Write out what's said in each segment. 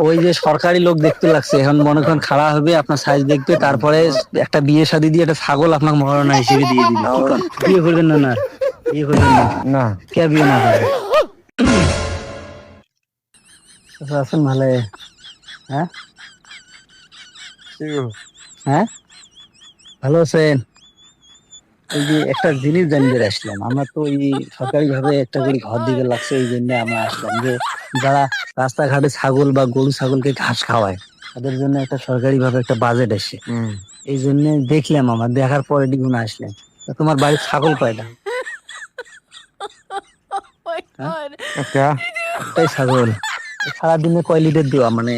ওই যে সরকারি লোক দেখতে লাগছে, এখন মনে করেন খাড়া হবে, আপনার সাইজ দেখবে, তারপরে একটা বিয়ে শাদী দিয়ে একটা ছাগল আপনাকে মহারণা হিসেবে দিয়ে দিবে। কি কন, বিয়ে করবেন না? না, বিয়ে করবেন না? না। কে বিয়ে না করবে? আছেন ভালো? হ্যাঁ, হ্যাঁ, ভালো আছেন? এই যে একটা জিনিস জানতে আসলাম, আমরা তো এই সরকারি ভাবে একটা করে ঘর দিতে লাগছে, এই জন্য আমরা আসলাম যে যারা রাস্তাঘাটে ছাগল বা গরু ছাগলকে ঘাস খাওয়ায়, তাদের জন্য একটা সরকারি ভাবে একটা বাজেট আসে। এই জন্য দেখলাম, আমার দেখার পরে দ্বিগুণ আসলেন। তা তোমার বাড়ির ছাগল কয়টা? হ্যাঁ? একটা একটাই ছাগল। সারাদিনে কয় লিটার দেওয়া, মানে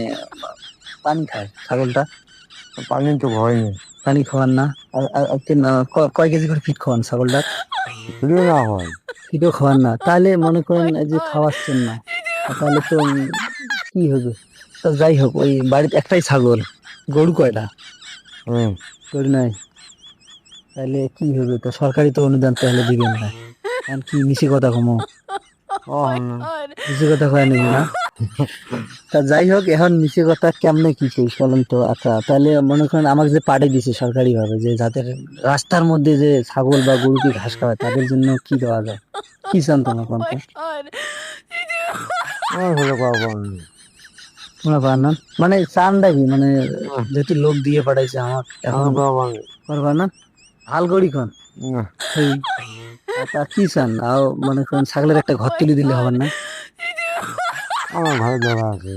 পানি খায় ছাগলটা? পানি তো হয়নি, পানি খাওয়ান না? কয় কেজি করে ফিট খাওয়ান ছাগলটা? শুধু না হয়। ফিটও খাওয়ান না? তাহলে মনে করেন এই যে খাওয়াচ্ছেন না, তাহলে তো কি হবে? তো যাই হোক, ওই বাড়িতে একটাই ছাগল, গরু কয়টা? গরু নাই? তাহলে কি হবে? তো সরকারি তো অনুদান তাহলে দিবেন না, এখন কি মিছে কথা কমো? মিছে কথা কয় নেব না? তা যাই হোক, এখন মিছে কথা কেমনে কি কই বলেন তো। আচ্ছা, তাহলে মনে করেন আমাকে যে পাঠিয়ে দিছে সরকারি ভাবে, যে যাদের রাস্তার মধ্যে যে ছাগল বা গরুকে ঘাস খাওয়ায়, তাদের জন্য কি দেওয়া যায়? কি চান তোমার কোন? তোমরা পার না মানে চানটা কি, মানে যেহেতু লোক দিয়ে পাঠাইছে আমার, এখন করবা না? হাল গড়ি খন সেই, তা কি চান? আও মনে করেন ছাগলের একটা ঘর তুলে দিলে হবে না? আমার ঘরে জায়গা আছে।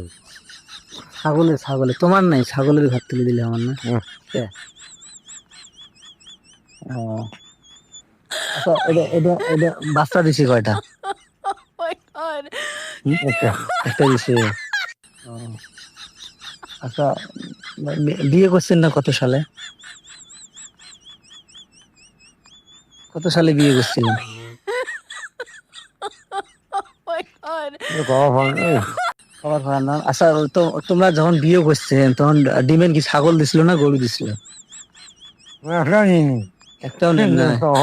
ছাগলের তোমার নাই, ছাগলের ঘর তুলে দিলে আমার না? কে? ও আচ্ছা, এটা এটা এটা বাচ্চা দিছে কয়টা? একটা দিছে। ও আচ্ছা, বিয়ে করছেন না কত সালে? কত সালে বিয়ে করছিলেন? খবর পান না? আচ্ছা, তো তোমরা যখন বিয়ে করছেন তখন ডিমেন কি ছাগল দিছিল না গরু দিছিল? একটাও নেন নাই? ও,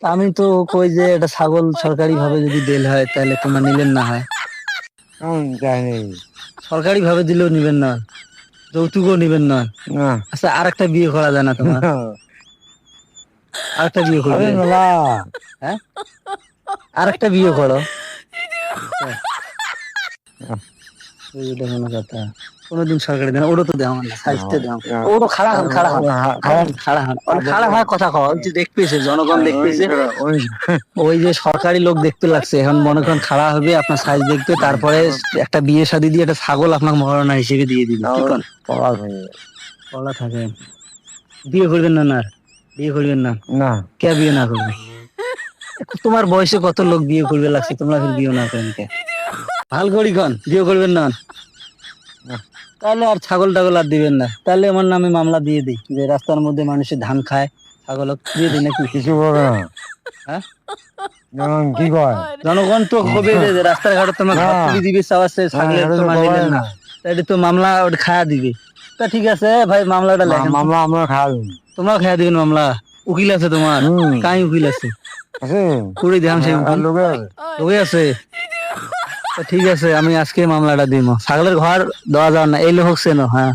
তা আমি তো কই যে এটা ছাগল সরকারি ভাবে যদি দেল হয়, তাহলে তোমরা নিলেন না হয়? সরকারি ভাবে দিলেও নিবেন না? যৌতুকও নিবেন না? আচ্ছা, আর একটা বিয়ে করা যায় না তোমার? আর একটা বিয়ে করবে? হ্যাঁ, আর একটা বিয়ে করো। এটা কোনো কথা? কোনোদিন সরকারি দেন, ওটা তো দেওয়া না, সাহিত্যে দেওয়া। ওটা খাড়া হন, খাড়া হন, খাড়া হন, খাড়া হওয়ার কথা কও। যে দেখতেছে, জনগণ দেখতেছে, ওই যে সরকারি লোক দেখতে লাগছে, এখন মনে করেন খাড়া হবে, আপনার সাইজ দেখবে, তারপরে একটা বিয়ে শাদী দিয়ে একটা ছাগল আপনাকে মহারণা হিসেবে দিয়ে দিবে। কি কন? পড়া থাকে? বিয়ে করবেন না? না, বিয়ে করবেন না? না। কে বিয়ে না করবে? তোমার বয়সে কত লোক বিয়ে করবে লাগছে, তোমরা ফির বিয়ে না করেন কে? ভাল করি কন, বিয়ে করবেন না? তাহলে আর ছাগল টাগল আর দিবেন না? তাহলে আমার নামে মামলা দিয়ে দিই, যে রাস্তার মধ্যে মানুষের ধান খায়, ছাগল দিয়ে দিই নাকি? কিছু বলবে না। হ্যাঁ, কি কয় জনগণ তো হবে যে রাস্তার ঘাটে তোমার ঘর তুলে দিবে, চাওয়াচ্ছে ছাগলের তোমার নিলেন না, তাই তো মামলা ওটা খায়া দিবে। তা ঠিক আছে ভাই, মামলাটা লেখেন। মামলা আমরা খাওয়াবো। তোমরাও খায়া দিবেন মামলা? উকিল আছে তোমার? কাই উকিল আছে? করে দিলাম সেই উকিল লোকে আছে। তা ঠিক আছে, আমি আজকে মামলাটা দিব। ছাগলের ঘর দেওয়া যাও না, এই লোক হোক। হ্যাঁ।